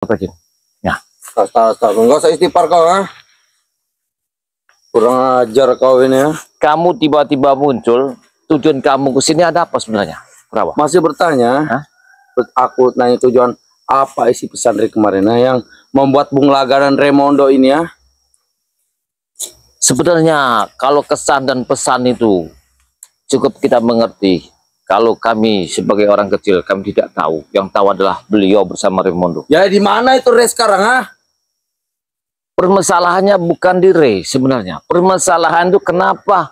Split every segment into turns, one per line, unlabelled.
Pergi. Ya.
Astaga, enggak usah istighfar kau, ha? Kurang ajar kau ini, ya.
Kamu tiba-tiba muncul, tujuan kamu ke sini ada apa sebenarnya? Berapa?
Masih bertanya?
Hah?
Aku nanya tujuan apa isi pesan dari kemarin, yang membuat Bung Laga dan Raimondo ini, ya?
Sebenarnya kalau kesan dan pesan itu cukup kita mengerti. Kalau kami sebagai orang kecil, kami tidak tahu. Yang tahu adalah beliau bersama Raimondo.
Ya di mana itu Ray sekarang, ha?
Permasalahannya bukan di Ray sebenarnya. Permasalahan itu kenapa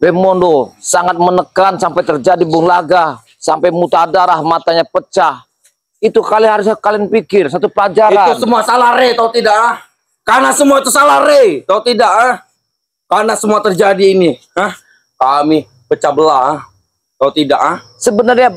Raimondo sangat menekan sampai terjadi Bung Laga, sampai muntah darah, matanya pecah. Itu harusnya kalian pikir satu pelajaran.
Itu semua salah Ray, tau tidak? Ha? Karena semua itu salah Ray, tau tidak? Ha? Karena semua terjadi ini, ha? Kami pecah belah, ha? Tau tidak? Ha?
Sebenarnya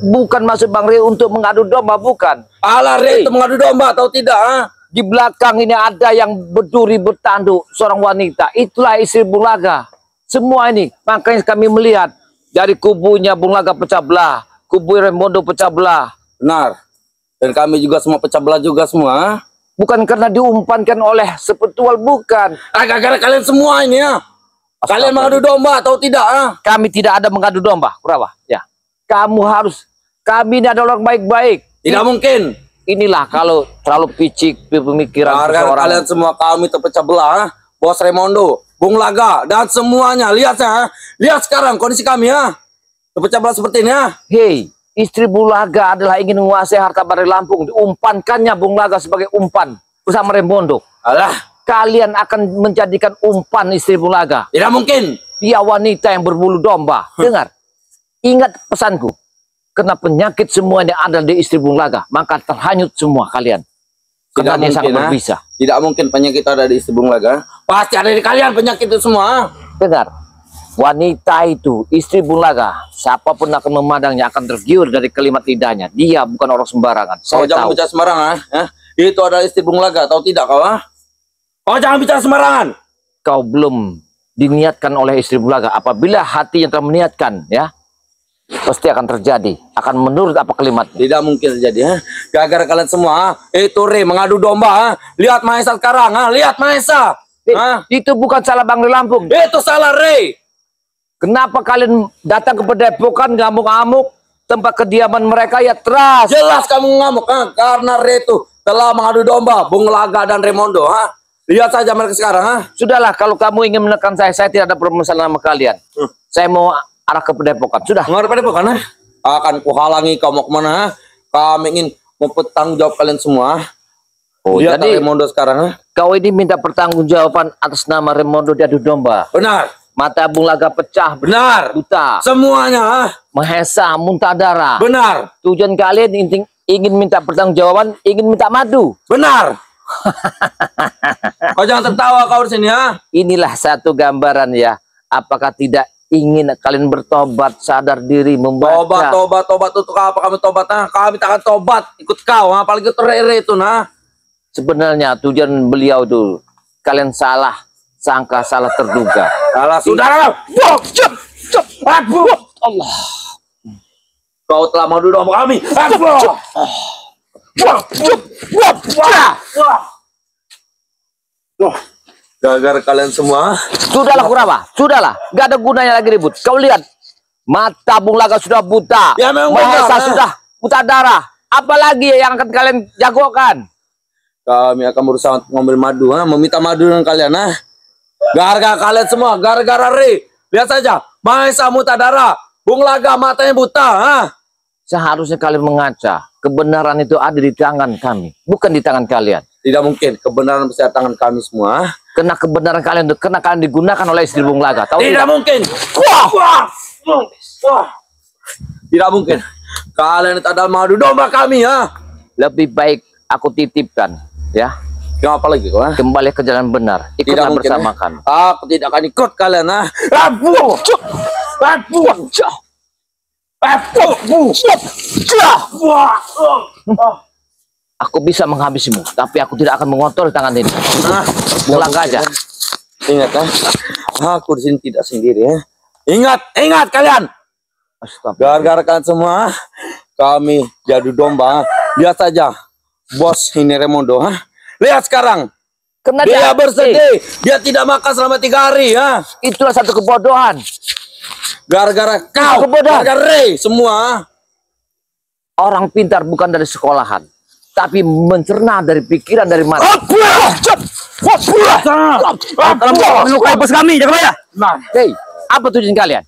bukan maksud Bang Ray untuk mengadu domba, bukan.
Alah Ray itu mengadu domba, tau tidak? Ha?
Di belakang ini ada yang berduri bertanduk, seorang wanita. Itulah istri Bung Laga. Semua ini, makanya kami melihat dari kubunya Bung Laga pecah belah, kubu Raimondo pecah belah.
Benar. Dan kami juga semua pecah belah juga semua, ha?
Bukan karena diumpankan oleh sepetual, bukan.
Gara-gara kalian semua ini, ya. Kalian mengadu domba, atau tidak? Ha?
Kami tidak ada mengadu domba, Kurawa. Ya, kami ini adalah orang baik-baik.
Tidak mungkin.
Inilah kalau terlalu picik pemikiran
Gara-gara
seseorang.
kalian semua kami terpecah belah, ha? Bos Raimondo, Bung Laga, dan semuanya. Lihat, ha? Lihat sekarang kondisi kami, ya. Terpecah belah seperti ini, ya.
Hei, istri Bung Laga adalah ingin menguasai harta Bari Lampung. Diumpankannya Bung Laga sebagai umpan bersama Raimondo.
Alah.
Kalian akan menjadikan umpan istri Bung Laga.
Tidak mungkin.
Dia wanita yang berbulu domba. Dengar, ingat pesanku. Karena penyakit semuanya ada di istri Bung Laga, maka terhanyut semua kalian. Karena dia sangat berbisa.
Tidak mungkin penyakit ada di istri Bung Laga. Pasti ada di kalian penyakit itu semua.
Dengar, wanita itu, istri Bung Laga, siapapun akan memandangnya akan tergiur dari kalimat lidahnya. Dia bukan orang sembarangan.
Kau jangan bicara sembarangan, ha? Itu adalah istri Bung Laga, tahu tidak kau, ha? Kau jangan bicara sembarangan.
Kau belum diniatkan oleh istri Bung Laga. Apabila hati yang telah meniatkan, ya, pasti akan terjadi. Akan menurut apa kalimatnya.
Tidak mungkin terjadi, ha? Gara-gara kalian semua, ha? Itu Ray mengadu domba, ha? Lihat Mahesa sekarang, ha? Lihat Mahesa, ha?
Itu bukan salah Bang Ray Lampung.
Itu salah Ray.
Kenapa kalian datang ke Padepokan ngamuk-ngamuk tempat kediaman mereka, ya teras?
Jelas kamu ngamuk, ha? Karena Ray itu telah mengadu domba Bung Laga dan Raimondo, ha? Lihat saja mereka sekarang, ha?
Sudahlah, kalau kamu ingin menekan saya tidak ada permasalahan sama kalian. Saya mau arah ke Padepokan. Sudah.
Mengarah Padepokan, ha? Akan kuhalangi kau mau kemana, ha? Kami ingin mempertanggung jawab kalian semua.
Oh,
Lihat
jadi
Raimondo sekarang, ha?
kau ini minta pertanggungjawaban atas nama Raimondo diadu domba.
Benar.
Mata Bung Laga pecah.
Benar.
Buta.
Semuanya, ha?
Mahesa, muntah darah.
Benar.
Tujuan kalian ingin minta pertanggungjawaban, ingin minta madu.
Benar. Kau jangan tertawa kau di sini, ha?
Inilah satu gambaran, ya. Apakah tidak ingin kalian bertobat, sadar diri, membaca?
Tobat untuk apa kami tobat, ha? Kami takkan tobat ikut kau, ha? Apalagi itu Ray itu, nah.
Sebenarnya tujuan beliau itu kalian salah sangka, salah terduga.
Salah saudara.
Allah.
Kau telah mengadu domba kami. Gara-gara kalian semua.
Sudahlah Kurawa, sudahlah. Gak ada gunanya lagi ribut. Kau lihat, mata Bung Laga sudah buta.
Ya, memang
Mahesa
benar,
sudah buta darah. Apalagi yang akan kalian jagokan?
Kami akan berusaha untuk mengambil madu, ha? Meminta madu dengan kalian, ha? Gara-gara kalian semua, gara-gara Ray. Lihat saja, Mahesa muta darah, Bung Laga matanya buta, ha?
Seharusnya kalian mengaca. Kebenaran itu ada di tangan kami, bukan di tangan kalian.
Tidak mungkin, kebenaran bisa di tangan kami semua, ha?
Karena kebenaran kalian digunakan oleh istri Bung Laga. Tahu
Tidak mungkin. Tidak mungkin. Kalian itu adalah madu domba kami, ha?
Lebih baik aku titipkan, ya.
Apa lagi kau, ha?
Kembali ke jalan benar. Ikutlah bersama kami.
Aku tidak akan ikut kalian, ha?
Aku bisa menghabisimu, tapi aku tidak akan mengotori tangan ini. Bung Laga aja.
Ingat, ha? Aku di sini tidak sendiri, ya. Ingat kalian. Gara-gara kalian semua, kami jadu domba. Lihat saja, bos ini Raimundo, ha? Lihat sekarang.
Karena
Dia bersedih. Dia tidak makan selama 3 hari, ha?
Itulah satu kebodohan.
Gara-gara kau,
Kebodohan.
gara-gara Ray semua.
Orang pintar bukan dari sekolahan, tapi mencerna dari pikiran, dari mata.
Kalian melukai bos kami, Jakabaya.
Nah,
Hei, apa tujuan kalian?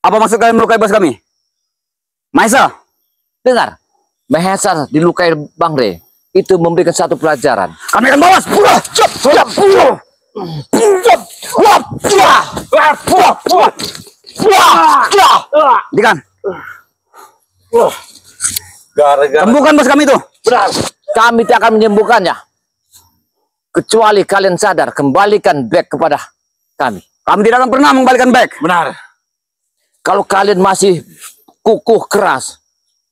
Apa maksud kalian melukai bos kami? Mahesa,
Dengar, Mahesa dilukai Bang Ray. Itu memberikan satu pelajaran.
kami akan bawas. Dikan,
gara-gara
sembuhkan bos kami itu.
Kami tidak akan menyembuhkannya. Kecuali kalian sadar, kembalikan back kepada kami.
Kami tidak akan pernah mengembalikan back.
benar.
Kalau kalian masih kukuh keras,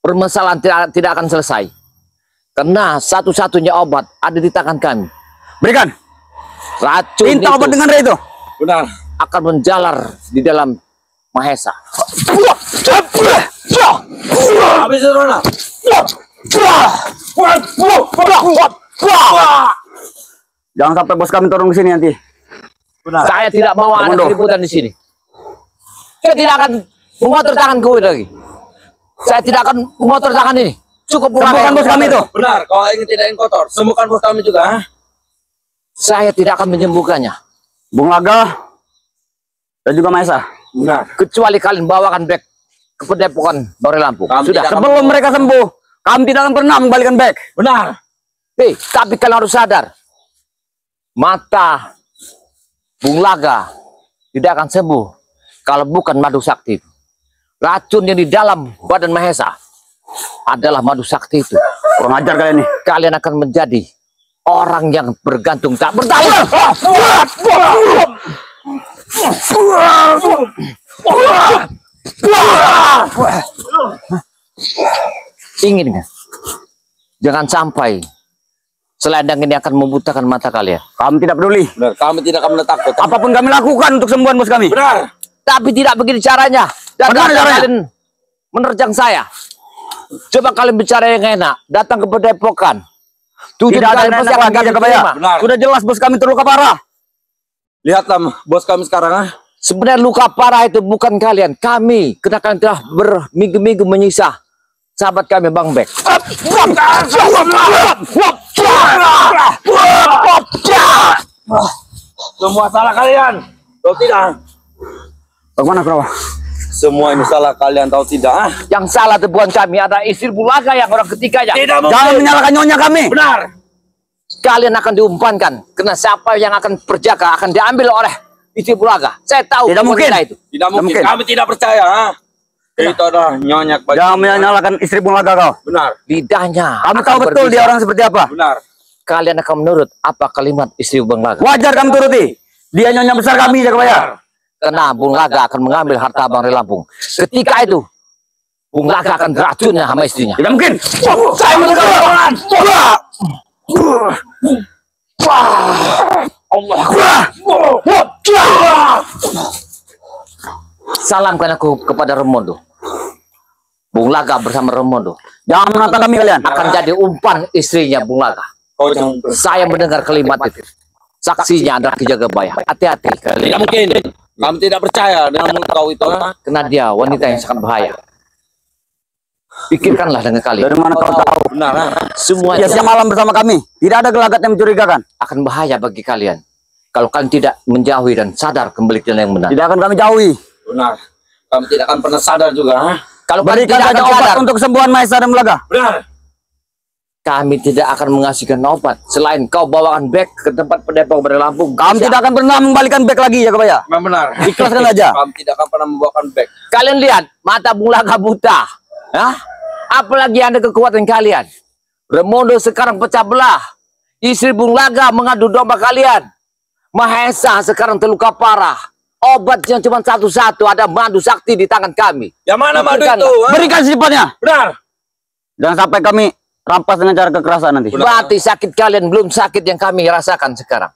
permasalahan tidak akan selesai. Karena satu-satunya obat ada di tangan kami.
Berikan.
Racun
Minta obat
itu
dengan Ray itu.
Benar.
akan menjalar di dalam Mahesa.
Habis itu Rona.
Jangan sampai bos kami turun ke sini nanti.
Benar.
Saya tidak mau ada
Raimundo.
keributan di sini. Saya tidak akan mengotor tangan gue lagi. Saya tidak akan mengotor tangan ini. Cukup
Sembuhkan bos kami itu.
Benar. Kalau ingin tidak ingin kotor, sembuhkan bos kami juga. Ha?
Saya tidak akan menyembuhkannya.
Bung Laga dan juga Mahesa.
Benar.
Kecuali kalian bawakan back ke Padepokan Bauri Lampung.
Kami
Sudah.
tidak akan-
Sebelum mereka sembuh, kami tidak akan pernah mengembalikan back.
Benar.
Hei, tapi kalian harus sadar. Mata Bung Laga tidak akan sembuh kalau bukan madu sakti itu. Racun yang di dalam badan Mahesa adalah madu sakti itu.
Kurang ajar kalian nih.
Kalian akan menjadi orang yang bergantung tak bertanggung. Ingin kan? Jangan sampai selendang ini akan membutakan mata kalian.
Kami tidak peduli.
Benar. Kami tidak akan mentakut.
Apapun kami lakukan untuk sembuhan bos kami.
Benar.
Tapi tidak begini caranya. Dan
Bagaimana
datang
caranya?
kalian menerjang saya. Coba kalian bicara yang enak. Datang ke Padepokan. Tujuan
Tidak ada
kalian
yang
pasti
enak
akan
lagi,
kami
Jakabaya.
terima.
Benar.
Sudah jelas bos kami terluka parah.
Lihatlah bos kami sekarang. Ha?
Sebenarnya luka parah itu bukan kalian. Kami. Karena kalian telah berminggu-minggu menyiksa sahabat kami Bang Bek.
Semua salah kalian. Tahu tidak?
Bagaimana Kurawa?
Semua ini salah kalian, tahu tidak? Ha?
Yang salah itu bukan kami. Ada istri Bulaga yang orang ketiganya.
Tidak
Jangan
mungkin.
menyalahkan nyonya kami.
Benar.
Kalian akan diumpankan. Karena siapa yang akan berjaga akan diambil oleh istri Bulaga. Saya tahu
Tidak mungkin.
wanita itu.
Tidak mungkin.
mungkin.
Kami tidak percaya. Ha? Itu adalah nyonya kebajikan.
Jangan menyalahkan istri Bung Laga kau.
Benar.
Lidahnya.
Kami
akan
tahu betul dia
berbicara.
orang seperti apa.
Benar.
Kalian akan menurut apa kalimat istri Bung Laga.
Wajar kami turuti. Dia nyonya besar kami, Jakabaya.
Karena Bung Laga akan mengambil harta Bang Ray Lampung. Ketika itu, Bung Laga akan beracunnya sama istrinya.
Tidak mungkin.
Saya menegakkan. Allah. Salamkan aku kepada Raimundo. Bung Laga bersama Raimundo
Jangan menantang kami kalian.
akan jadi umpan istrinya Bung Laga.
Kau jangan.
Saya mendengar kalimat itu. Saksinya adalah Ki Jagabaya. Hati-hati kalian.
Tidak mungkin. Kami tidak percaya dengan mulut kau itu. Ha?
Karena dia wanita yang sangat bahaya. Pikirkanlah dengan kalian.
Dari mana kau tahu?
Benar. Ha?
Semua
Dia siang malam bersama kami. Tidak ada gelagat yang mencurigakan.
akan bahaya bagi kalian. Kalau kalian tidak menjauhi dan sadar kembali ke jalan yang benar.
Tidak akan kami jauhi.
Benar. Kami tidak akan pernah sadar juga. Ha?
Kalau kalian
Berikan
tidak
saja
akan
obat
sadar,
untuk kesembuhan Mahesa dan Laga.
Benar.
kami tidak akan mengasihkan obat. Selain kau bawakan back ke tempat Padepokan Bauri Lampung.
Kami tidak akan pernah mengembalikan back lagi, Jakabaya.
Memang benar.
Ikhlaskan aja.
Kami tidak akan pernah membawakan back.
Kalian lihat, mata Bung Laga buta. Hah? Apalagi ada kekuatan kalian. Raimundo sekarang pecah belah. Istri Bung Laga mengadu domba kalian. Mahesa sekarang terluka parah. Obat yang cuma satu-satu, ada madu sakti di tangan kami.
Yang mana madu
Berikan.
itu? Ha?
Berikan secepatnya.
Benar.
Jangan sampai kami rampas dengan cara kekerasan nanti.
Berarti sakit kalian belum sakit yang kami rasakan sekarang.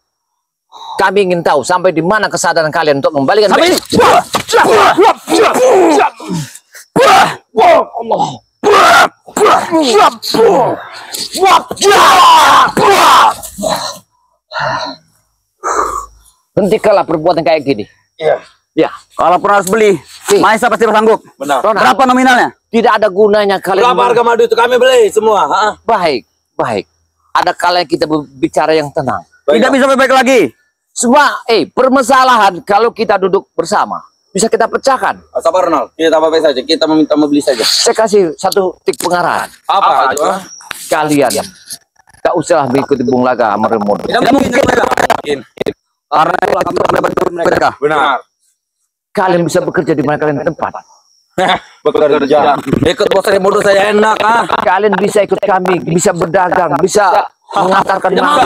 Kami ingin tahu sampai di mana kesadaran kalian untuk kembalikan
Sampai
back.
ini.
Allah. Hentikanlah perbuatan kayak gini.
Iya.
Ya,
Kalaupun harus beli, Mahesa pasti bersanggup.
Benar.
Berapa nominalnya?
tidak ada gunanya kalian.
Berapa harga madu itu kami beli semua? Ha?
Baik, baik. Ada kalanya kita berbicara yang tenang.
Tidak bisa baik lagi.
Semua, permasalahan kalau kita duduk bersama bisa kita pecahkan.
Sabar Ronald, kita apa saja, kita meminta membeli saja.
Saya kasih satu tik pengarahan.
Apa itu?
Kalian tak usah mengikuti Bung Laga meremut.
Tidak mungkin. Karena kami akan bantu mereka.
Benar.
Kalian bisa bekerja di mana kalian tempat.
Bekerja. Ikut bos saya modus saya enak ah.
Kalian bisa ikut kami, bisa berdagang, bisa mengantarkan
tempat.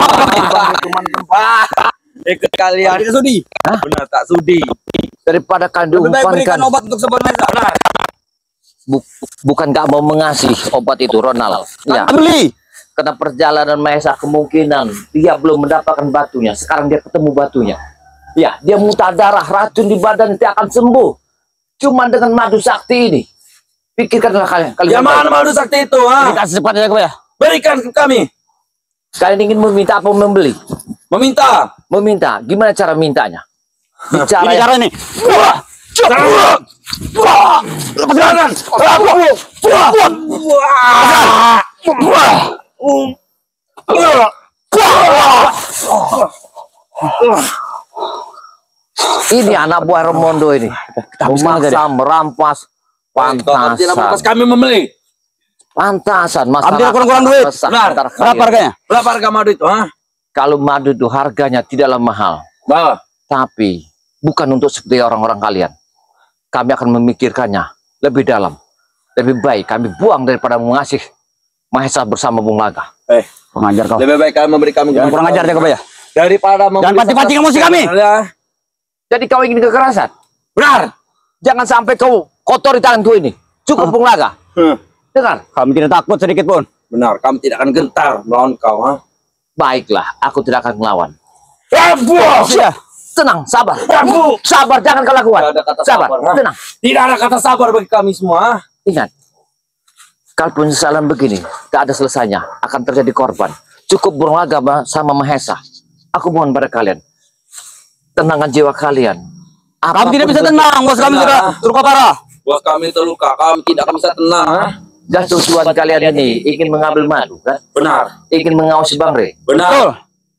Ikut kalian. Tidak sudi. Benar, tak sudi.
daripada kalian
Lebih baik berikan
diumpankan.
obat untuk sembuh Mahesa. Benar.
Bukan nggak mau mengasih obat itu, Ronald. Ya.
Beli.
Karena perjalanan Mahesa kemungkinan dia belum mendapatkan batunya. Sekarang dia ketemu batunya. Ya, dia muntah darah, racun di badan dia akan sembuh. Cuman dengan madu sakti ini. Pikirkanlah kalian.
Yang mana madu sakti itu? Ha?
Kasih secepatnya ya.
Berikan ke kami.
Kalian ingin meminta apa membeli?
Meminta.
Meminta. Gimana cara mintanya? Bicara
Ini cara ini.
Lepaskan.
ini anak buah Ramondo ini. Memaksa, merampas.
Pantasan.
Pantasan.
Kami membeli.
Pantasan.
Ambil kurang-kurang duit.
resah
Benar.
antara
Berapa
kalian.
harganya?
Berapa harga madu itu? Ha?
Kalau madu itu harganya tidaklah mahal.
Bawa.
Tapi bukan untuk seperti orang-orang kalian. Kami akan memikirkannya lebih dalam. Lebih baik kami buang daripada mengasih Mahesa bersama Bung Laga.
Pengajar kau.
Lebih baik kami memberi kami.
Jangan kurang ajar jaga ya.
Daripada
Jangan pancing-pancing emosi kami.
Jadi kau ingin kekerasan?
Benar.
Jangan sampai kau kotori tanganku ini. Cukup Bung Laga. Dengar.
Kami tidak takut sedikit pun.
Benar, kami tidak akan gentar melawan kau. Ha?
Baiklah, aku tidak akan melawan.
Sudah.
Tenang, sabar.
Prabu.
Sabar, jangan kau lakukan.
Tidak ada kata
Sabar,
sabar, ha?
tenang.
Tidak ada kata sabar bagi kami semua. Ha?
Ingat, kalau penyesalan begini, tak ada selesainya. Akan terjadi korban. Cukup Bung Laga sama Mahesa. Aku mohon pada kalian. Tenangkan jiwa kalian.
Kami tidak bisa tenang, bos kami sudah terluka parah.
Bos kami terluka, kami tidak bisa tenang. Ha?
Dan tujuan kalian ini ingin mengambil madu, kan?
Benar.
Ingin mengawasi Bang Re.
Benar.
Betul.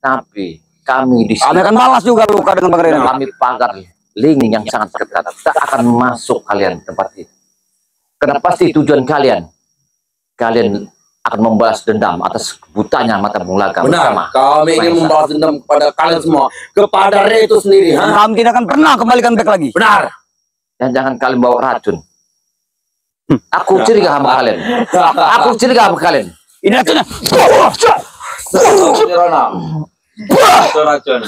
Tapi kami di
Kami
sini,
akan balas juga luka dengan Bang Rena.
kami pagar link yang sangat ketat. Tak akan masuk kalian tempat itu. Karena pasti tujuan kalian akan membalas dendam atas butanya mata Bung Laga
Benar.
bersama
Kami ingin
Mahesa.
membalas dendam kepada kalian semua, kepada Re itu sendiri.
Dan
Ha?
kami tidak akan pernah kembalikan back lagi.
Benar.
Dan jangan kalian bawa racun. Aku curiga sama kalian. Aku curiga sama kalian.
Ini racunnya.
Itu racun.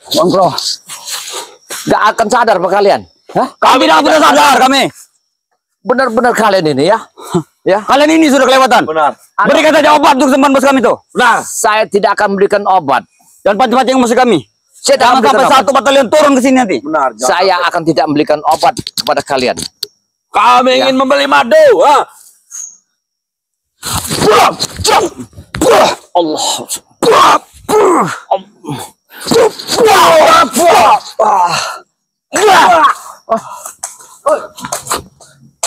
Bang Bro,
Gak akan sadar sama kalian. Hah?
kami tidak pernah sadar kami.
Benar-benar kalian ini ya. Ya.
Kalian ini sudah kelewatan.
Benar.
Berikan saja obat untuk sembuhan bos kami tuh.
Benar.
Saya tidak akan memberikan obat.
Dan pancing-pancing emosi kami.
Saya tidak
Jangan
memberikan
sampai
obat.
satu batalion turun ke sini nanti.
Benar.
Saya akan tidak memberikan obat kepada kalian.
Kami ingin membeli madu. Ha?
Allah.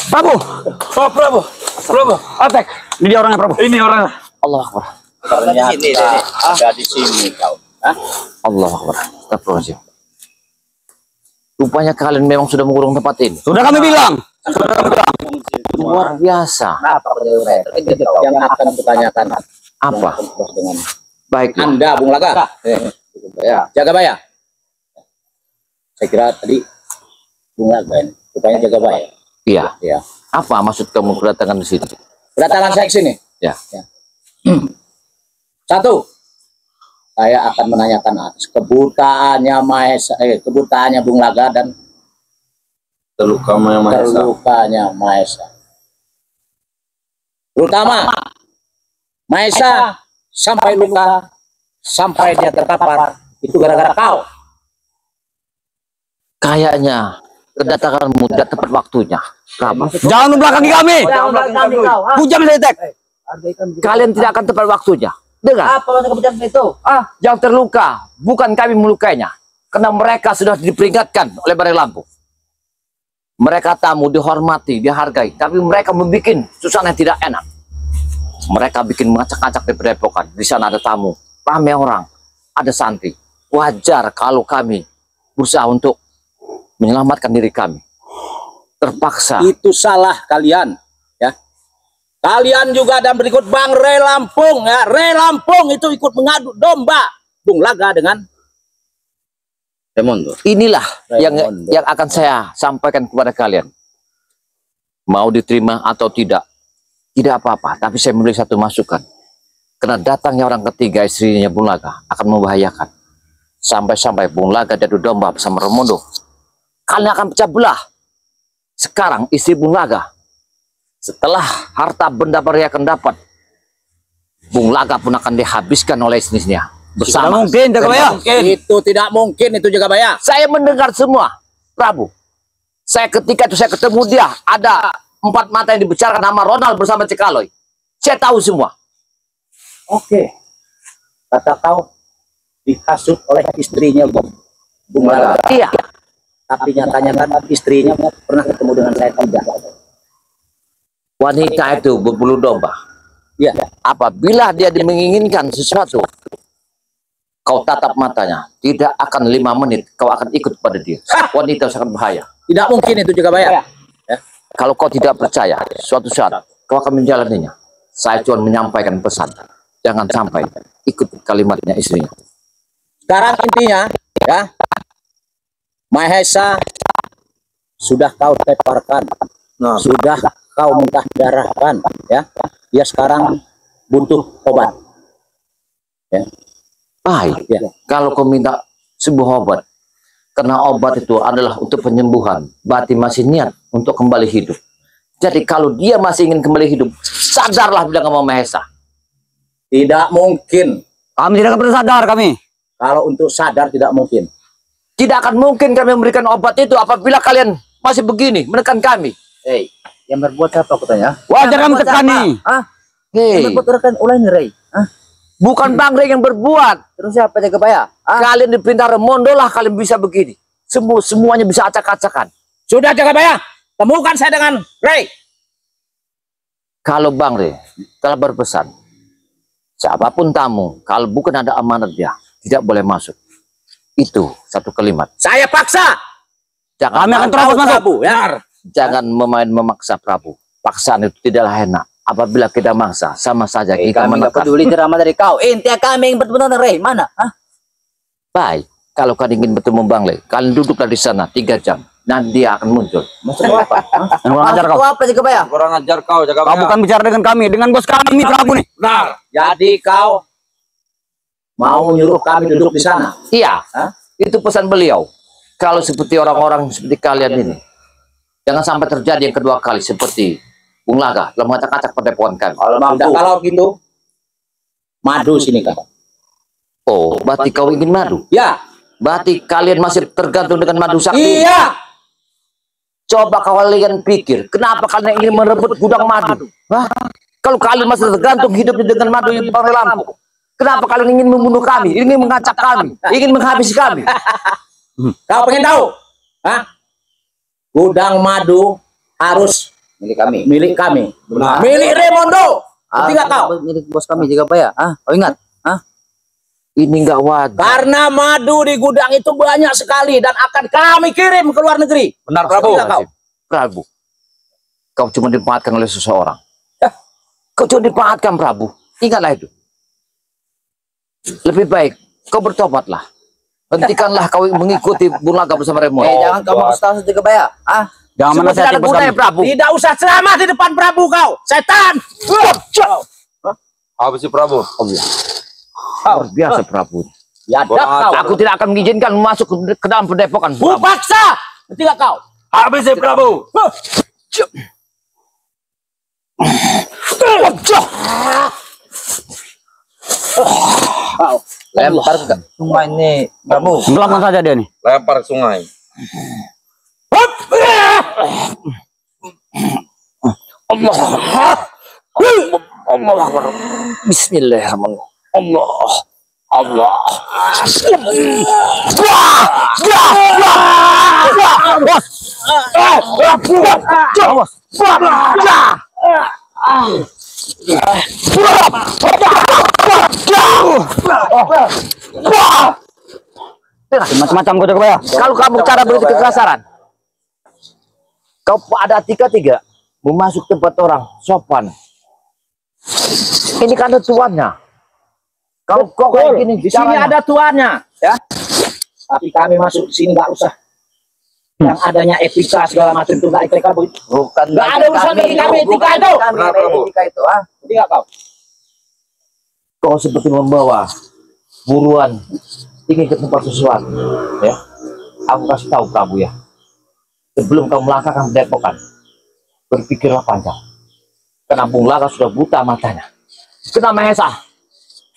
Prabu,
Oh, Prabu. Prabu.
attack. Ini dia orangnya Prabu.
Ini orangnya.
Allah Akbar.
Ternyata ada di sini kau.
Allah Akbar. Astagfirullahaladzim. Rupanya kalian memang sudah mengurung tempat ini.
Sudah kami bilang.
Luar biasa.
Yang akan kutanyakan
Apa?
dengan
Baiklah.
Anda, Bung Laga. Ya, jaga baya. Saya kira tadi Bung Laga ini, rupanya jaga baya.
Iya.
Ya.
Apa maksud kamu kedatangan di sini?
Kedatangan saya ke sini.
Ya.
Satu, saya akan menanyakan atas kebutaannya Mahesa, kebutaannya Bung Laga dan
Terluka yang Mahesa.
terlukanya Mahesa. Terutama Mahesa sampai luka, sampai dia terkapar, itu gara-gara kau.
Kayaknya Kedatanganmu tidak tepat waktunya, Prabu.
Jangan membelakangi kami. Hujam saya tek.
Kalian tidak akan tepat waktunya. Dengar.
Apa maksud kebicaraan itu?
Yang terluka bukan kami melukainya, karena mereka sudah diperingatkan oleh Bareng Lampu. Mereka tamu dihormati, dihargai, tapi mereka membuat suasana yang tidak enak. Mereka bikin mengacak-acak di padepokan. Di sana ada tamu, ramai orang, ada santri. Wajar kalau kami berusaha untuk menyelamatkan diri kami. Terpaksa.
Itu salah kalian, ya. Kalian juga dan berikut Bang Rey Lampung, ya. Rey Lampung itu ikut mengadu domba Bung Laga dengan Raimondo.
Inilah
Raimondo.
yang akan saya sampaikan kepada kalian. Mau diterima atau tidak, tidak apa-apa. Tapi saya memberi satu masukan. Karena datangnya orang ketiga, istrinya Bung Laga, akan membahayakan. Sampai-sampai Bung Laga jatuh domba bersama Raimondo. Kalian akan pecah belah. Sekarang istri Bung Laga, setelah harta benda yang akan dapat, Bung Laga pun akan dihabiskan oleh istrinya. Bersama.
Mungkin, Jagabaya.
Itu tidak mungkin, itu Jagabaya.
Saya mendengar semua, Prabu. Ketika itu saya ketemu dia, ada 4 mata yang dibicarakan nama Ronald bersama Cekaloy. Saya tahu semua.
Oke. Kata kau dihasut oleh istrinya Bung Laga.
Iya.
Tapi nyatanya kan istrinya pernah ketemu dengan saya tidak.
Wanita itu berbulu domba.
Iya.
Apabila dia menginginkan sesuatu, kau tatap matanya, tidak akan 5 menit kau akan ikut pada dia. Wanita sangat bahaya.
Tidak mungkin itu Jagabaya. Ya.
Kalau kau tidak percaya, suatu saat kau akan menjalaninya. Saya cuma menyampaikan pesan, jangan sampai ikut kalimatnya istrinya.
Sekarang intinya, ya, Mahesa sudah kau teparkan, sudah kau muntah darahkan, ya. Dia sekarang butuh obat. Ya.
Baik,
Ya.
kalau kau minta sebuah obat, karena obat itu adalah untuk penyembuhan, berarti masih niat untuk kembali hidup. Jadi kalau dia masih ingin kembali hidup, sadarlah bilang sama Mahesa.
Tidak mungkin.
Kami tidak akan pernah sadar kami.
Kalau untuk sadar tidak mungkin.
Tidak akan mungkin kami memberikan obat itu apabila kalian masih begini, menekan kami.
Hey, yang berbuat apa aku tanya?
Wajar kami tekani.
Hei,
Yang berbuat kan ulah ini, Rey.
bukan Bang Rey yang berbuat.
Terus siapa Jagabaya?
Kalian diperintah Raimondo lah kalian bisa begini. Semuanya bisa acak-acakan.
Sudah Jagabaya, temukan saya dengan Rey.
Kalau Bang Rey telah berpesan, siapapun tamu, kalau bukan ada amanat dia, tidak boleh masuk. Itu satu kalimat.
Saya paksa.
Jangan,
Kami akan terobos masuk.
Prabu, ya.
jangan memaksa Prabu. Paksaan itu tidaklah enak. Apabila kita maksa, sama saja kita
Kami nggak
menekan.
peduli drama dari kau. Intinya kami yang benar-benar Rey. Mana?
Baik, kalau kalian ingin bertemu Bang Rey, kalian duduklah di sana 3 jam. Nanti dia akan muncul.
Maksud apa?
Yang kurang ajar kau.
Apa Jagabaya?
Kurang ajar kau,
Kau
Jagabaya.
bukan bicara dengan kami, dengan bos kami, Prabu nih.
Benar.
Jadi kau mau nyuruh kami duduk di sana?
Iya, itu pesan beliau. Kalau seperti orang-orang seperti kalian ini, jangan sampai terjadi yang kedua kali seperti Bung Laga telah mengacak-acak padepokan kami.
Kalau gitu, madu sini kau.
Oh, berarti kau ingin madu?
Ya.
Berarti kalian masih tergantung dengan madu sakti?
Iya.
Coba kalian pikir, kenapa kalian ingin merebut gudang madu? Hah? Kalau kalian masih tergantung hidupnya dengan madu yang Bang Rey Lampung, kenapa kalian ingin membunuh kami, ingin mengacak kami, ingin menghabisi kami?
Kau pengen tahu? Hah? Gudang madu harus milik kami.
Benar.
Milik Raimondo. Ketiga kau.
Milik bos kami juga, Pak ya. Kau ingat?
Ini nggak wajar.
Karena madu di gudang itu banyak sekali dan akan kami kirim ke luar negeri.
Benar, Prabu.
Ketiga kau.
Prabu, kau cuma dimanfaatkan oleh seseorang. Kau cuma dimanfaatkan, Prabu. Ingatlah itu. Lebih baik kau bertobatlah. Hentikanlah kau mengikuti Bung Laga bersama Raimondo.
Jangan kamu kasih tahu juga, Pak ya.
Jangan
Semua tidak
menasihati
ada
bos
gunanya,
kami.
Prabu.
Tidak usah ceramah di depan Prabu kau. Setan.
Apa sih Prabu?
Luar biasa, Prabu.
Biadab kau.
Aku tidak akan mengizinkan masuk ke dalam padepokan.
Ku paksa. Ketiga kau.
Habis sih Prabu.
Lempar ke sungai ini, Prabu.
Tenggelamkan saja dia nih.
Lempar ke sungai.
Hup.
Allah. Allah. Bismillahirrahmanirrahim. Allah.
Macam-macam kau Jagabaya.
Kalau kamu cara begitu kekerasan, kau ada tiga memasuk tempat orang sopan. Ini kan ada tuannya. Kalau kau kayak gini,
Di sini ada tuannya, ya. Tapi kami masuk di sini nggak usah. Yang adanya etika segala macam itu nggak etika begitu.
Bukan.
Nggak ada urusan bagi kami etika itu.
Benar, Prabu.
Etika itu, ah.
Jadi nggak kau?
kau seperti membawa buruan ingin ke tempat sesuatu, ya. Aku kasih tahu kamu ya, sebelum kau melangkahkan depokan, berpikirlah panjang. Karena Bung Laga sudah buta matanya, kena Mahesa,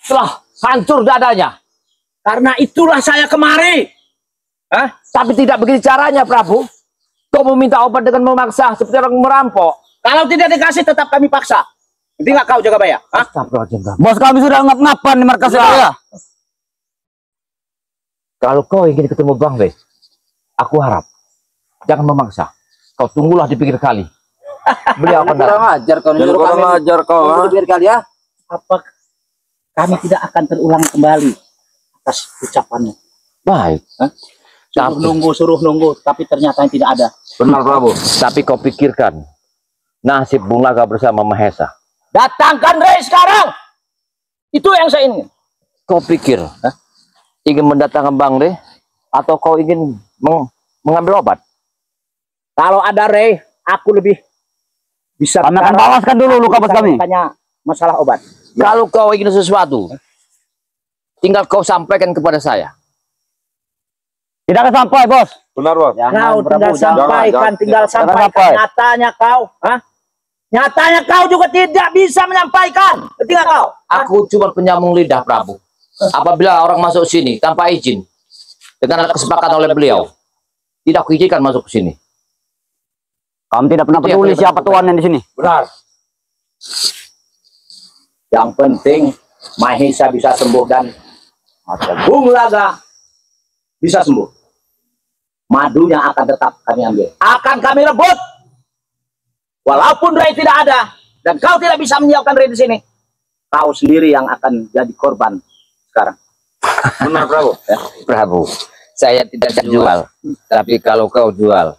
telah hancur dadanya.
Karena itulah saya kemari. Hah?
Tapi tidak begitu caranya, Prabu. Kau meminta obat dengan memaksa seperti orang merampok.
Kalau tidak dikasih tetap kami paksa. Nanti nggak kau Jagabaya? Hah?
Astagfirullahaladzim, Prabu.
Bos kami sudah ngap-ngapan di markas Jagabaya.
Kalau kau ingin ketemu Bang Be, aku harap jangan memaksa. Kau tunggulah di pinggir kali. Beliau akan datang.
Kurang ajar kau.
Jangan kurang ajar kau.
Kau biar kali ya.
Apa kami tidak akan terulang kembali atas ucapannya?
Baik.
Suruh nunggu, tapi ternyata tidak ada.
Benar, Prabu.
Tapi kau pikirkan nasib Bung Laga bersama Mahesa.
Datangkan Rey sekarang. Itu yang saya ingin.
Kau pikir ingin mendatangkan Bang Rey atau kau ingin mengambil obat?
Kalau ada Rey, aku lebih bisa.
Kami akan bawaskan dulu luka bos kami.
Tanya masalah obat.
Kalau kau ingin sesuatu, tinggal kau sampaikan kepada saya.
Tidak akan sampai, bos.
Benar, Bos.
Kau tinggal sampaikan,
jangan.
tinggal sampaikan.
sampai.
Nyatanya kau, nyatanya kau juga tidak bisa menyampaikan. Ketika kau,
Aku cuma penyambung lidah, Prabu. Apabila orang masuk sini tanpa izin, dengan ada kesepakatan oleh beliau, tidak kuizinkan masuk ke sini.
Kami tidak pernah
Iya,
peduli
benar,
siapa
benar.
tuan yang di sini.
benar. Yang penting Mahesa bisa sembuh dan Bung Laga bisa sembuh. Madunya akan tetap kami ambil. Akan kami rebut. Walaupun Rey tidak ada dan kau tidak bisa menjauhkan Rey di sini, kau sendiri yang akan jadi korban sekarang.
Benar, Prabu.
Prabu, saya tidak jual. Tapi kalau kau jual,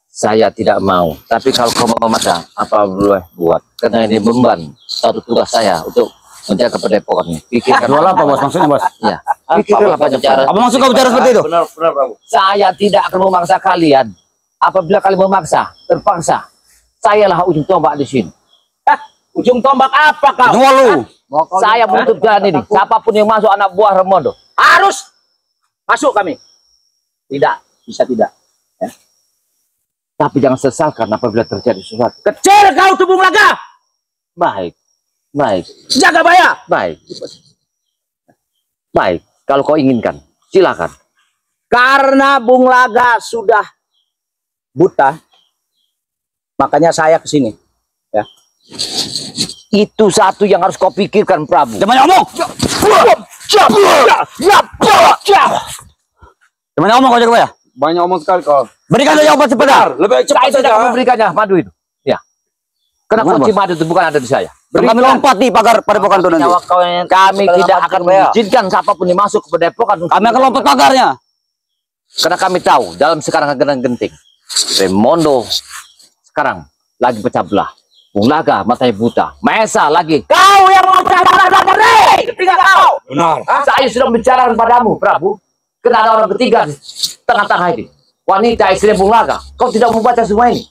saya tidak mau. Tapi kalau kau mau memaksa, apa boleh buat? Karena ini beban satu tugas saya untuk menjaga padepokan ini. Pikirkan
Jual apa, bos? Maksudnya, bos?
Ya, pikirlah banyak cara.
Apa maksud kau bicara seperti itu?
Benar, Prabu.
Saya tidak akan memaksa kalian. Apabila kalian memaksa, terpaksa, sayalah ujung tombak di sini.
Ujung tombak apa kau?
Jual lu.
Saya menutup jalan ini. Siapapun yang masuk anak buah Remondo,
Harus masuk kami. Tidak, bisa tidak.
tapi jangan sesalkan apabila terjadi sesuatu.
Kecil kau tuh Bung Laga.
Baik, baik,
Jagabaya.
baik, baik. Kalau kau inginkan, silakan.
Karena Bung Laga sudah buta, makanya saya ke sini. Ya.
Itu satu yang harus kau pikirkan, Prabu.
Jangan ngomong. Jangan ngomong kau Jagabaya.
Banyak omong sekali kau.
Berikan saja obat sebentar.
Lebih
Saya
cepat
tidak akan
saja.
memberikannya madu itu. Ya. Karena
Gimana,
kunci
Bos?
madu itu bukan ada di saya.
Kami lompat di pagar padepokan itu nanti.
Nyawa kau yang
Kami
segala
tidak
macam,
akan
Jagabaya.
mengizinkan siapapun yang masuk ke padepokan.
Kami akan lompat pagarnya.
Karena kami tahu dalam sekarang genting genting, Remondo sekarang lagi pecah belah. Bung Laga matanya buta. Mahesa lagi.
Kau yang mau cari Rey. Ketika kau.
Benar.
Saya sudah bicara padamu, Prabu. Karena ada orang ketiga di tengah-tengah ini. Wanita istri Bung Laga. Kau tidak membaca semua ini?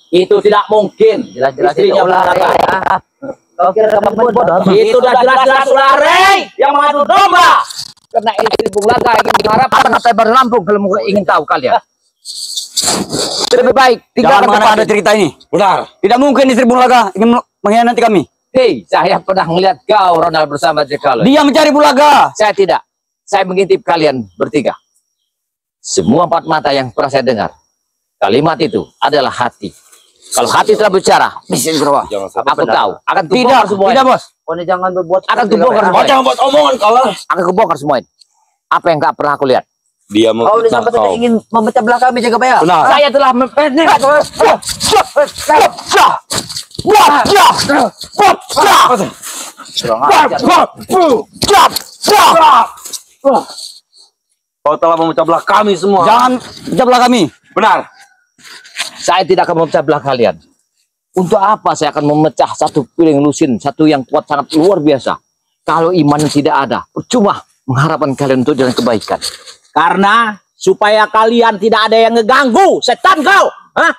Itu tidak mungkin.
Jelas-jelas
Istrinya
itu
Bung
ulah
Laga.
Kau kira kamu bodoh?
Itu udah jelas-jelas ulah Rey yang mengadu domba.
Karena istri Bung Laga ingin mengharapkan apa baru Lampung kalau ingin tahu kalian. Lebih baik
Jangan
tinggalkan
mengenai
tempat
ada
ini.
cerita ini.
Benar.
Tidak mungkin istri Bung Laga ingin mengkhianati kami.
Hei, saya pernah melihat kau Ronald bersama Jekalo.
Dia mencari Bung Laga.
Saya tidak. Saya mengintip kalian bertiga. Semua empat mata yang pernah saya dengar. Kalimat itu adalah hati. Kalau hati telah bicara, aku tahu akan
Tidak, tidak bos.
Oh, ini jangan berbuat
akan
seperti
kubongkar
itu,
semua.
Jangan buat omongan kau lah.
Akan kubongkar semua ini. Apa yang gak pernah aku lihat?
Dia
Kau udah sampai tidak ingin memecah belah kami, jaga bayar.
Benar.
Saya telah
Kau telah memecah belah kami semua.
Jangan pecah belah kami.
Benar.
Saya tidak akan memecah belah kalian. Untuk apa saya akan memecah satu piring lusin, satu yang kuat sangat luar biasa. Kalau iman tidak ada, percuma mengharapkan kalian untuk jalan kebaikan.
Karena supaya kalian tidak ada yang ngeganggu setan kau. Hah?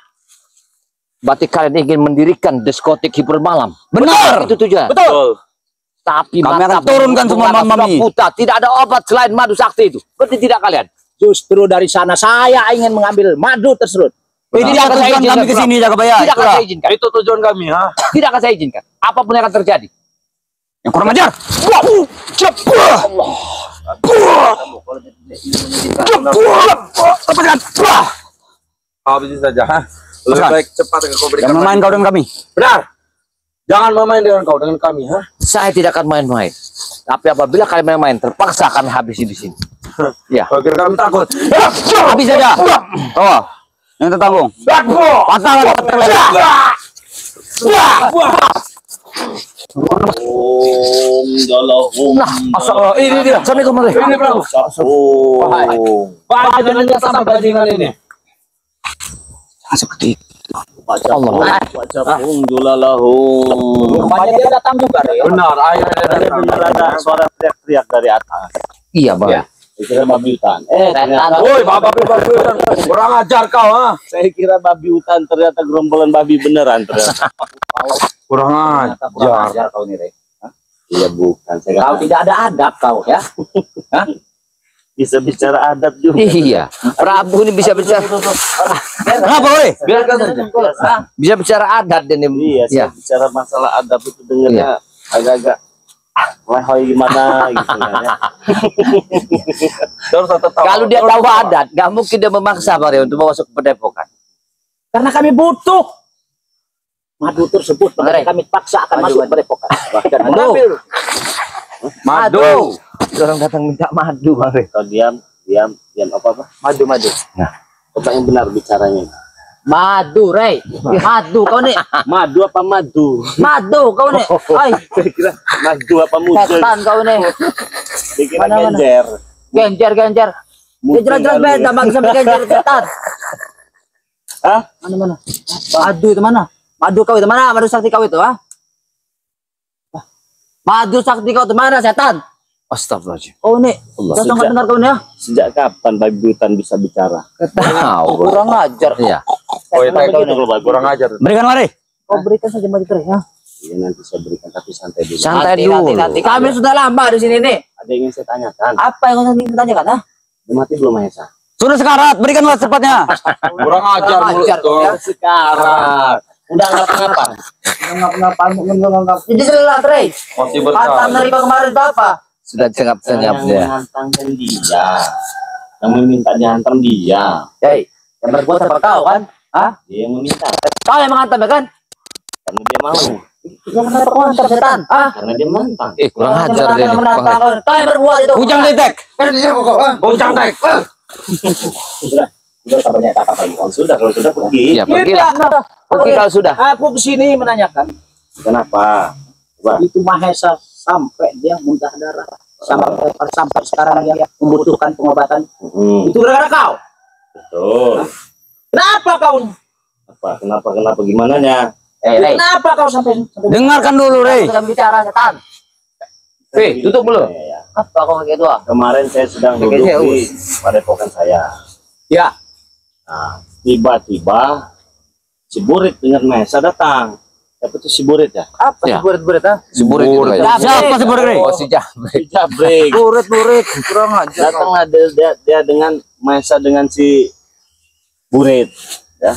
Berarti kalian ingin mendirikan diskotik hiburan malam.
Benar.
Itu tujuan.
Betul.
Tapi
Kami
mata
akan turunkan
Bung
semua
Laga sudah
mami.
buta. Tidak ada obat selain madu sakti itu. Berarti tidak kalian.
Justru dari sana saya ingin mengambil madu tersebut.
Ini
Tidak akan saya
tujuan
izinkan
kami ke
pulang.
sini jaga bayar.
Tidak akan
Itulah.
saya izinkan.
Itu tujuan kami, ha?
Tidak akan saya izinkan. Apapun yang akan terjadi.
Yang kurang ajar. Lepaskan.
Habis saja, ha? Lebih
Benar.
baik cepat kau berikan.
Jangan main kau dengan kami.
Benar. Jangan bermain dengan kau, dengan kami, ha?
Saya tidak akan main-main. Tapi apabila kalian main-main, terpaksa kami habisi di sini. Ya.
Kau kira kami takut?
Habis saja. Oh, yang tertanggung. Patah.
Nah, asal ini dia. Assalamualaikum warahmatullahi wabarakatuh.
Bajingannya sama bajingan ini.
Seperti itu. Allah.
Rupanya dia datang juga deh.
Benar, akhirnya
Tadi benar ada suara teriak-teriak dari atas.
Iya, Bang.
Ya.
Saya kira babi hutan. Ternyata
Woi, bapak kurang ajar kau, ha?
saya kira babi hutan, ternyata gerombolan babi beneran ternyata.
Kurang
Kurang
ajar.
ajar kau nih, Rey.
Iya bukan. Saya
Kau
kata,
tidak ada adab kau ya.
bisa bicara adat juga.
Iya. Prabu ini bisa bicara.
Kenapa, woi?
Biarkan saja.
Bisa bicara adat dan
Iya, saya bicara masalah adab itu dengannya agak-agak lehoy gimana gitu ya.
Terus satu tahun.
Kalau dia tahu adat, gak mungkin dia memaksa Bang Rey untuk masuk ke padepokan.
Karena kami butuh madu tersebut, makanya kami paksa akan masuk ke padepokan. Dan mengambil
Madu.
Orang datang minta madu Bang Rey.
Kau diam apa?
madu.
Kata yang benar bicaranya.
Madu, Rey. Madu kau nih.
Madu apa madu?
Madu kau nih. Ay,
Saya kira madu apa mudel?
setan kau nih.
Saya kira
Mana-mana.
genjer.
Genjer. Ya
Mudel
jelas-jelas
kali.
beda bang sampai genjer setan.
Hah?
Mana? Madu itu mana? Madu kau itu mana? Madu sakti kau itu, ah? Madu sakti kau itu mana, setan?
Astagfirullahaladzim.
Oh nih,
Allah.
jangan
Sejak-
dengar kau nih, ah.
Sejak kapan babi hutan bisa bicara?
Tahu.
Kurang ajar.
Iya.
Oh, itu
Begitu kalau babi.
kurang ajar.
Berikan, mari.
Kau berikan saja madu terus, ya.
Iya nanti saya berikan tapi santai dulu.
Santai
Nanti,
dulu.
nanti. Kami sudah lama di sini nih.
Ada yang ingin saya tanyakan.
Apa yang kau ingin tanyakan, ah?
Udah mati belum Mahesa?
Sudah sekarat, berikanlah cepatnya.
Kurang ajar mulut kau.
ya.
Sekarang. Udah ngapa-ngapa.
Enggak. Jadi jelas, Rey.
Masih
Kata
bersalah.
dari kemarin itu apa?
Sudah cengap-cengap
Yang
dia.
menantangkan dia. Yang meminta dihantam dia.
Hei, yang berbuat apa kau kan? Hah?
Dia yang meminta.
Kau yang menghantam ya kan?
Karena dia mau.
Yang kenapa kau hantam setan? Ah?
Karena dia menantang.
Kurang
Yang
ajar dia.
menantang,
nih, Bang
menantang
Rey.
kau. Kau yang berbuat itu.
Ujang detek.
Bocang tek.
Sudah kabarnya tak apa lagi. Sudah kalau sudah pergi.
Iya, pergilah. Pergi kalau sudah.
Aku kesini menanyakan
Kenapa? Coba.
itu Mahesa sampai dia muntah darah sampai sekarang dia membutuhkan pengobatan. Itu gara-gara kau.
Betul.
Kenapa kau?
Kenapa gimana nya?
Rey.
Kenapa kau sampai
Dengarkan dulu, Rey.
Sedang bicara setan.
Tutup dulu.
Ya.
Apa kau begitu, ah?
Kemarin saya sedang duduk
Kayaknya
di padepokan saya.
Ya.
Nah, tiba-tiba si Burit dengan Mahesa datang. Siapa tuh si Burit ya?
Apa
Ya.
sih burit-burit, ah?
Si Burit itu ya.
Siapa si Burit, Rey?
Oh, si Jamrek.
Si Jabrik.
Burit-burit. Kurang ajar.
Datanglah dia dengan Mahesa dengan si Burit. Ya.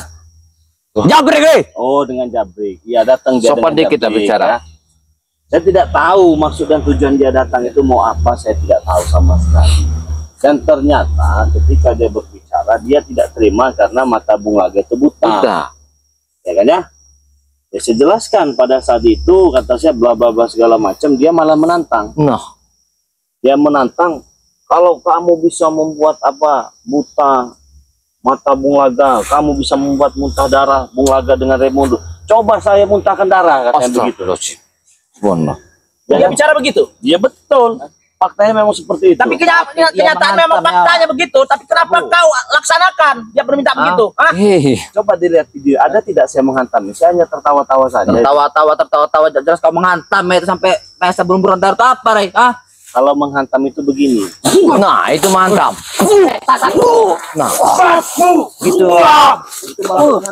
Jabrek, Rey.
Oh, dengan Jabrik. Iya, datang dia
Sopan
dengan
dikit kita
Jabrik,
bicara.
ya. Saya tidak tahu maksud dan tujuan dia datang itu mau apa, saya tidak tahu sama sekali. Dan ternyata ketika dia berbicara Dara, dia tidak terima karena mata Bung Laga itu buta.
Udah.
Ya kan ya? Ya saya jelaskan pada saat itu kata saya bla bla bla segala macam, dia malah menantang.
Nah,
Dia menantang, kalau kamu bisa membuat apa buta mata Bung Laga, kamu bisa membuat muntah darah Bung Laga dengan Raimundo. Coba saya muntahkan darah, katanya begitu.
Astagfirullah.
Dia bicara begitu.
Ya betul. Faktanya memang seperti itu.
Tapi kenyataan memang faktanya begitu. Tapi kenapa kau laksanakan? Dia berminta begitu. Hah?
Coba dilihat video, ada tidak saya menghantam? Saya hanya tertawa-tawa saja.
Tertawa jelas kau menghantam itu sampai pesta belum berontar atau apa, Rey? Ah,
Kalau menghantam itu begini.
Nah, itu mantap. Nah,
Gitu.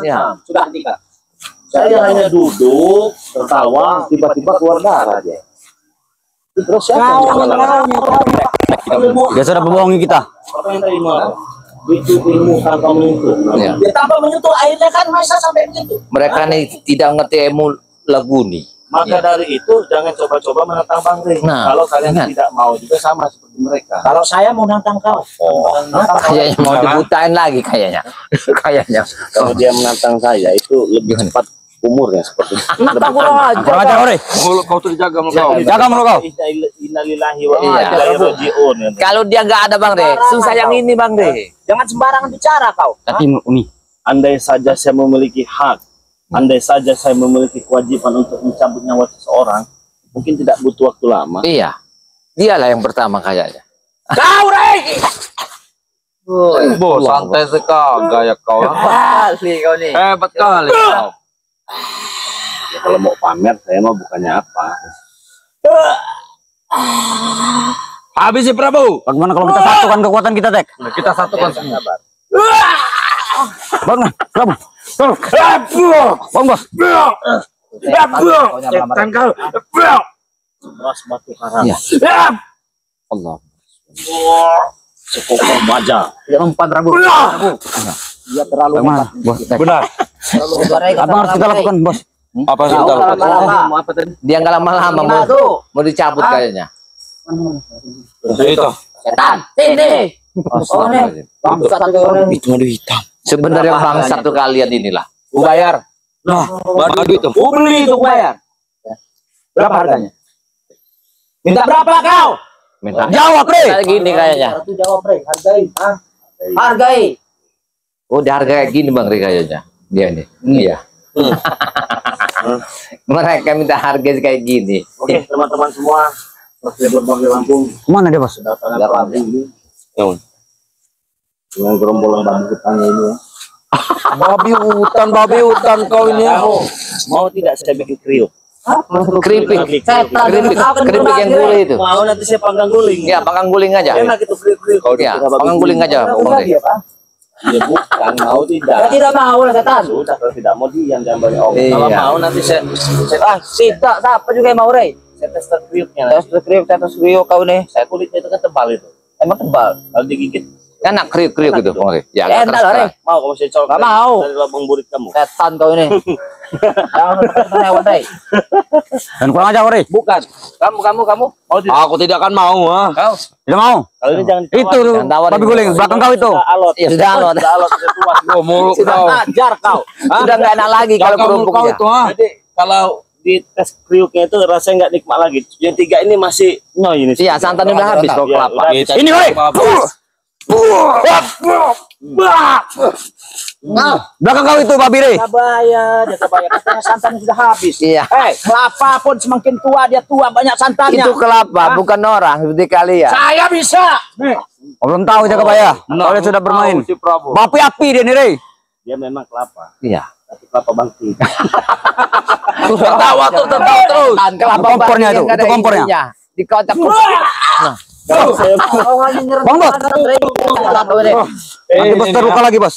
ya.
Sudah hentikan.
Saya hanya duduk, tertawa, tiba-tiba keluar darah aja. Terus siapa yang
Dia sudah berbohongi kita.
Apa yang terima? Itu ilmu tanpa menyentuh.
Ya.
Dia tanpa menyentuh airnya kan masa sampai begitu.
Mereka nih tidak ngerti ilmu lagu nih.
Maka dari itu jangan coba-coba menantang Bang Rey.
Nah,
Kalau kalian
ingat.
tidak mau juga sama seperti mereka.
Kalau saya mau nantang kau.
Kayaknya mau dibutain lagi kayaknya. Kayaknya.
Kalau dia menantang saya itu lebih cepat umurnya seperti itu.
nantang kurang aja.
Kurang ajar, Ore.
Mulut kau tuh dijaga mulut kau.
Jaga mulut kau.
Innalillahi wa
Iya.
inna ilaihi raji'un.
Kalau dia nggak ada Bang Re, susah yang ini Bang Re.
Jangan sembarangan bicara kau.
Tapi Umi,
Andai saja saya memiliki hak, andai saja saya memiliki kewajiban untuk mencabut nyawa seseorang, mungkin tidak butuh waktu lama.
Iya. Dialah yang pertama kayaknya.
Kau Rey.
Bos, santai sekali gaya kau.
Asli kau nih.
Hebat kali kau.
Ya, kalau mau pamer saya mah bukannya apa.
Habis si Prabu.
bagaimana kalau kita satukan kekuatan kita, Tek?
Kita satukan semua.
Bang, Prabu. Bang, Bos.
Setan kau.
Keras batu karang,
Iya. Allah.
sekokong baja.
Dia umpan Prabu. Dia terlalu
Bagaimana, Bos? Tek?
Benar.
Apa yang harus kita lakukan, Bos?
Apa yang kita lakukan?
Lama-lama.
Apa tadi?
Dia nggak lama-lama mau dicabut kayaknya.
Itu.
Setan. Sini.
Astagfirullahaladzim.
Itu madu hitam.
Sebenarnya bangsat tuh kalian inilah.
Ku bayar.
Nah, madu itu.
Ku beli itu ku bayar. Berapa harganya? Minta berapa kau?
Minta.
Jawab, Re.
Kayak gini kayaknya.
Itu jawab, Rey. Hargai. Ah. Hargai.
Oh, di harga kayak gini Bang Re kayaknya. Dia nih. Iya. Mereka minta harga kayak gini.
Oke, teman-teman semua, Persija Berbagai Lampung
Mana dia, Bos?
kedatangan Prabu ini dengan gerombolan babi hutannya ini ya.
Babi hutan kau ini.
Mau tidak saya bikin kriuk?
Keripik.
Setan.
Keripik yang gulai itu.
Mau nanti saya panggang guling.
Ya, panggang guling aja.
Enak itu kriuk-kriuk.
Ya, panggang guling aja Bang Re.
Ya bukan, mau tidak.
Tidak mau lah setan.
Sudah, kalau tidak mau diam jangan banyak omong.
Iya.
Kalau mau nanti saya
Tidak, siapa juga yang mau, Rey?
tes kriuknya.
Tetes kriuk kau nih.
Saya kulitnya itu kan tebal itu.
Emang tebal.
Kalau digigit
Enak kriuk-kriuk gitu Bang Re. Ya, agak
Enak lah, Rey.
keras.
mau kamu saya colok.
Nggak mau.
Dari lubang burit kamu.
Setan kau ini. Jangan hewan, Rey.
Dan kurang ajar, Re.
Bukan. Kamu.
Mau tidak?
Aku tidak akan mau.
Kau
Tidak mau.
kalau ini jangan
Itu
ditawar.
tuh,
Jangan tawarin.
babi guling belakang kau itu.
Sudah alot.
Iya, sudah alot.
Sudah alot, sudah tua.
Oh, mulut kau.
Ajar kau.
Sudah nggak enak lagi kalau
Jaga mulut kau
kerupuknya.
itu, ha.
Jadi kalau di tes kriuknya itu rasanya nggak nikmat lagi. Yang tiga ini masih nyoy ini.
Iya, santan udah habis kok
Ya,
kelapa.
udah.
Ini, Re. Belakang kau itu, babi, Re.
Dia bayar. Katanya santannya sudah habis.
Iya.
Kelapa pun semakin tua dia tua banyak santannya.
Itu kelapa, bukan orang seperti kalian.
Saya bisa.
Oh, belum tahu Jaga Baya. Kau dia sudah bermain.
Si Prabu.
Bapi api dia nih, Re.
Dia memang kelapa,
Iya.
tapi kelapa bangkit.
Tertawa terus.
Dan kelapa
Kompornya
bangkit
itu,
yang nggak ada
itu kompornya.
isinya. Dikocok.
Saya
Bang, Bos. Nanti Bos terluka lagi, Bos.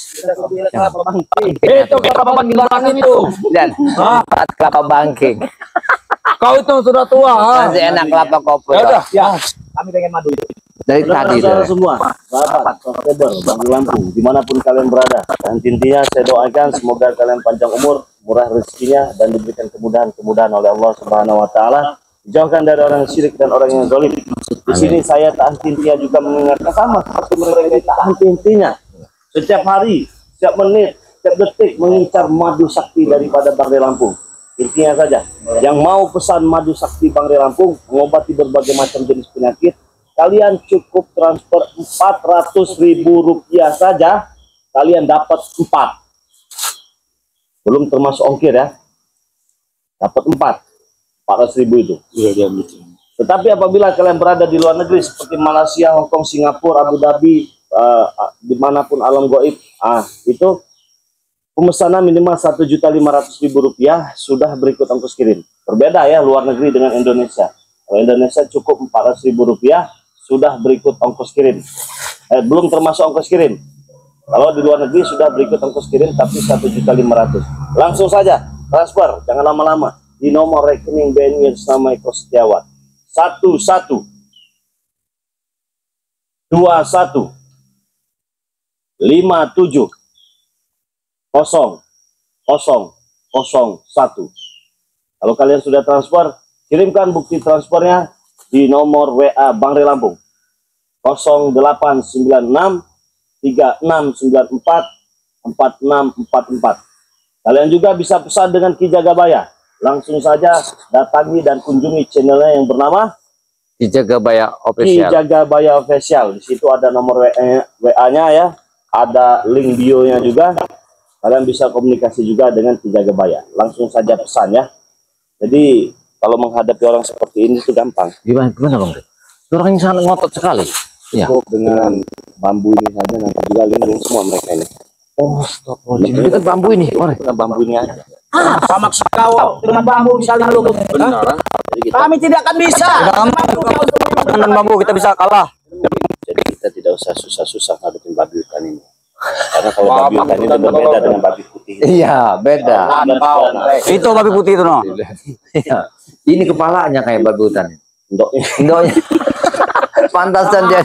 kelapa bangkit.
Itu kelapa bangking itu.
Dan empat kelapa bangking.
Kau itu sudah tua. Ha?
Masih enak kelapa kopi.
Ya udah.
Ya, kami pengen madu.
Dari tadi
Saudara
tuh.
semua, sahabat Persija Berbagai Lampung, dimanapun kalian berada, dan intinya saya doakan semoga kalian panjang umur, murah rezekinya, dan diberikan kemudahan oleh Allah Subhanahu Wa Taala. Dijauhkan dari orang syirik dan orang yang zalim. Di sini saya tak henti-hentinya juga mengingatkan sama seperti mereka yang tak henti-hentinya. setiap hari, setiap menit, setiap detik mengincar madu sakti daripada Bangre Lampung. Intinya saja, yang mau pesan madu sakti Bangre Lampung mengobati berbagai macam jenis penyakit, kalian cukup transfer Rp400.000 saja, kalian dapat 4. Belum termasuk ongkir ya. Dapat 400.000 itu.
Iya,
Tetapi apabila kalian berada di luar negeri seperti Malaysia, Hong Kong, Singapura, Abu Dhabi, dimanapun alam gaib, itu pemesanan minimal Rp1.500.000 sudah berikut ongkos kirim. Berbeda ya luar negeri dengan Indonesia. Kalau Indonesia cukup Rp400.000 sudah berikut ongkos kirim. Belum termasuk ongkos kirim. Kalau di luar negeri sudah berikut ongkos kirim tapi Rp1.500.000. Langsung saja transfer, jangan lama-lama, di nomor rekening BNI atas nama Eko Setiawan 11 21 57 0001. Kalau kalian sudah transfer, kirimkan bukti transfernya di nomor WA Bangre Lampung 0896 3694 4644. Kalian juga bisa pesan dengan Ki Jagabaya. Langsung saja datangi dan kunjungi channelnya yang bernama
Ki Jagabaya
Ki
Official.
Jagabaya Official. Di situ ada nomor WA-nya ya, ada link bio-nya juga. Kalian bisa komunikasi juga dengan Ki Jagabaya. Langsung saja pesan ya. Jadi kalau menghadapi orang seperti ini itu gampang.
Gimana Bang? Orang yang sangat ngotot sekali. Ya.
Cukup dengan bambu ini saja, nanti juga lindung semua mereka ini.
Oh, stop. Ini kan bambu ini, orang.
Dengan bambu ini aja.
Apa maksud kau dengan bambu misalnya lu?
Benar.
Kami tidak akan bisa.
Dengan bambu kita bisa kalah.
Jadi kita tidak usah susah-susah ngadepin babi hutan ini. Karena kalau babi hutan ini berbeda dengan babi putih.
Iya, beda.
Itu babi putih itu no.
Iya. Ini kepalanya kayak babi hutan.
Indoknya.
Pantasan dia.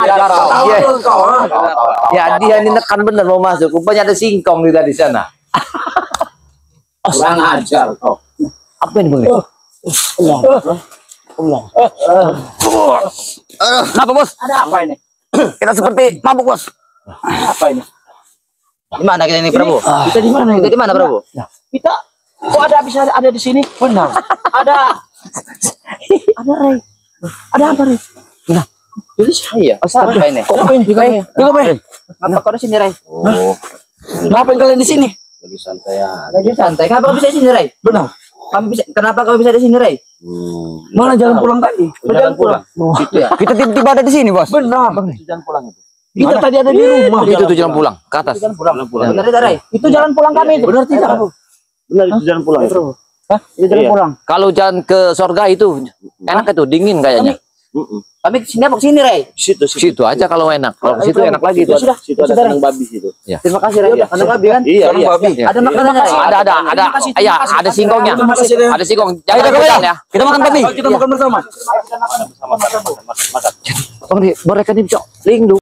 Ya, dia ini nekan bener mau masuk. Rupanya ada singkong juga di sana.
Kurang ajar kau.
Apa ini Bang?
Kenapa bos?
Ada apa ini?
Kita seperti mabuk bos.
Apa ini?
Di mana kita ini Prabu?
Kita di mana?
Kita di mana Prabu?
Kita kok ada bisa ada di sini? Benar. Ada Ray. Ada apa Ray? Nah, jadi saya.
Apa ini?
Kok apa ini?
Apa kau di sini Ray?
Oh,
Ngapain kalian di sini?
lagi santai ya.
Lagi santai. Kenapa kau bisa di sini Ray?
Benar.
Kenapa kau bisa di sini Ray?
Mana jalan pulang tadi?
Jalan pulang.
Situ ya. Kita tiba-tiba ada di sini bos.
Benar.
Jalan pulang itu.
Kita tadi ada di rumah.
Itu tuh jalan pulang ke atas.
Jalan pulang.
Benar tidak Ray?
Itu jalan pulang kami itu. Benar tidak?
Benar itu jalan pulang itu.
Itu jalan
Iya.
pulang.
Kalau jalan ke surga itu enak itu, dingin kayaknya.
Kami sini apa sini Ray?
Situ.
Situ aja kalau enak. Kalau ke situ enak lagi itu.
Sudah. Situ ada kandang babi situ.
Terima kasih Ray. Ada babi kan?
Iya.
Ada makanan Ray.
Ada. Ya, ada singkongnya. Ada singkong. Jangan
Ayo,
kebanyakan ya.
Kita makan babi.
Kita makan bersama.
Mereka ini cok, lindu.